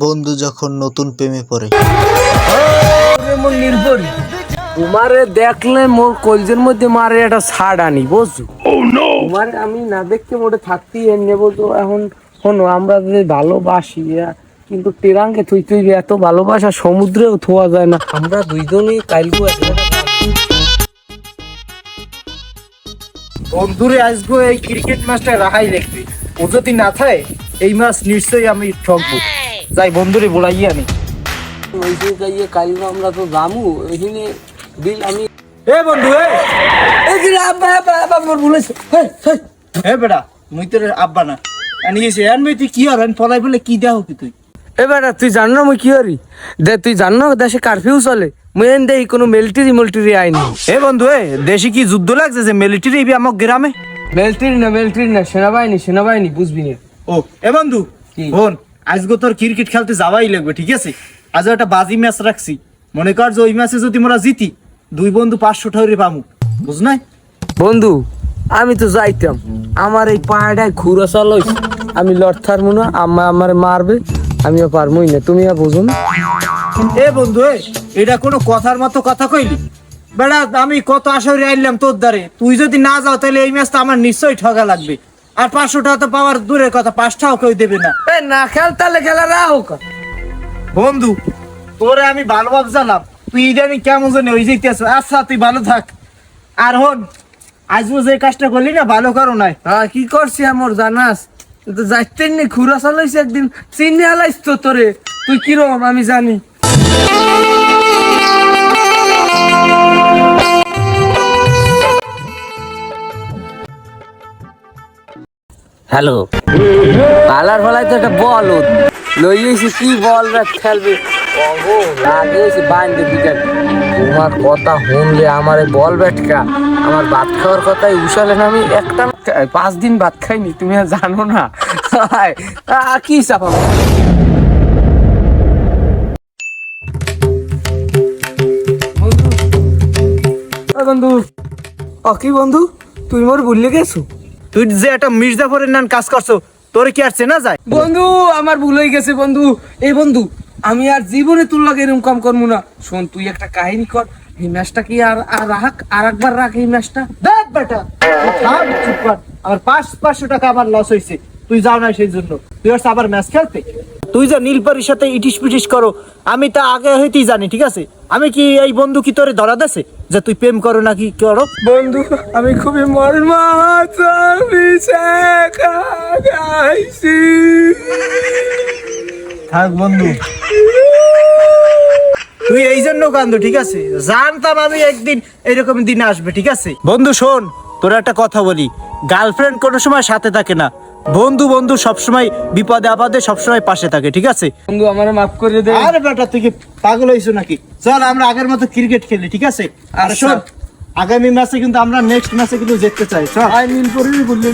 বন্ধু যখন নতুন প্রেমে পড়ে। তোমারে দেখলে মোর কলজের মধ্যে মারে একটা ছাড় আনি বুঝছো। তোমার আমি না দেখতে মোটে থাকতেই এনে বলতো। এখন শোনো, আমরা যে ভালোবাসি কিন্তু টেরাঙ্গে তুই তুই এত ভালোবাসা সমুদ্রেও থোয়া যায় না। আমরা দুইজনই কাইলগু বন্ধুরে আসবো এই ক্রিকেট ম্যাচটা রাহাই দেখতে। ও যদি না থাকে এই ম্যাচ নিশ্চয়ই আমি ঠকবো। যাই বন্ধুরে বলাই আনি। কাইলগু আমরা তো জামু এখানে দিল আমি এ বন্ধু মোর বলেছে হে বেটা মুই তোর আব্বা না আনি গেছি এন তুই কি আর পলাই বলে কি দেও কি তুই। এবার তুই জান না মুই কি করি দে, তুই জান না দেশে কারফিউ চলে মুই এন দেই কোনো মিলিটারি আইনি। এ বন্ধু দেশে কি যুদ্ধ লাগছে যে মিলিটারি আমার গ্রামে? মিলিটারি না সেনাবাহিনী বুঝবি না। ও এ বন্ধু শোন, আজকে তোর ক্রিকেট খেলতে যাওয়াই লাগবে ঠিক আছে। আজ একটা বাজি ম্যাচ রাখছি, মনে কর যে ওই ম্যাচে যদি মোরা জিতি দুই বন্ধু 500 টাকা পামু, বুঝ নাই? বন্ধু আমি তো যাইতাম, আমার এই পাহাড়ায় ঘুরা চালাইছি, আমি লড়থার মনে আমার মারবে, আমিও পারবই না, তুমিও বুঝো না। এ বন্ধু এটা কোনো কথার মতো কথা কইলি? বেড়া আমি কত আশা করে আইলাম তোর দ্বারে, তুই যদি না যাও তাহলে এই ম্যাচটা আমার নিশ্চয়ই ঠকা লাগবে। আর 500 টাকা তো পাওয়ার দূরের কথা, 5 টাকাও কেউ দেবে না। না খেল তাহলে খেলা রাও। বন্ধু তোরে আমি ভালো ভাব জানাম, তুই ইদানি কেমন জানি ওই যেতেছ। আচ্ছা তুই ভালো থাক। আর হন আজও যে কাজটা করলি না ভালো করো নাই। হ্যাঁ কি করছি আমার জানাস, তো যাইতে নি ঘুরা চালাইছি একদিন, চিনি আলাইস তো তোরে, তুই কিরম আমি জানি। হ্যালো পালার ফলাই তো একটা বল লইয়েছি, কি বল খেলবে লাগিয়েছি বাইন্দে দিকে। তোমার কথা শুনলে আমার বল ব্যাটকা আমার ভাত খাওয়ার কথাই উশালেন। আমি একটা 5 দিন ভাত খাইনি, তুমি আর জানো না। কি চাপা বন্ধু কি বন্ধু তুই মোর ভুলে গেছো? তুই যে একটা মির্জাফরের নাম কাজ করছো, তোরে কি আর চেনা যায়? বন্ধু আমার ভুল হয়ে গেছে বন্ধু। এই বন্ধু আমি আর জীবনে তোর লাগে এরকম কাম করবো না। শোন তুই একটা কাহিনী কর, এই ম্যাচটা কি আর একবার রাখ এই ম্যাচটা। দেখ বেটা চুপ কর, আমার 500 টাকা আমার লস হয়েছে, তুই যাও না সেই জন্য। তুই আসছিস আবার ম্যাচ খেলতে? তুই যে নীলপরির সাথে ইটিস পিটিস করো আমি তা আগে হইতেই জানি ঠিক আছে। আমি কি এই বন্ধু কি তোরে ধরা দেছে যে তুই প্রেম করো নাকি করো? বন্ধু আমি খুবই থাক বন্ধু, তুই এই জন্য কান্দ ঠিক আছে। জানতাম আমি একদিন এরকম দিন আসবে ঠিক আছে। বন্ধু শোন, তোর একটা কথা বলি, গার্লফ্রেন্ড কোনো সময় সাথে থাকে না, বন্ধু বন্ধু সবসময় বিপদে আপদে সবসময় পাশে থাকে ঠিক আছে। বন্ধু আমারে মাফ করে দে। আরে বেটা তুই কি পাগল হইছো নাকি? চল আমরা আগের মতো ক্রিকেট খেলি ঠিক আছে। আর শোন আগামী ম্যাচে কিন্তু আমরা নেক্সট ম্যাচে কিন্তু জিততে চাই। চল নীলপরি বললে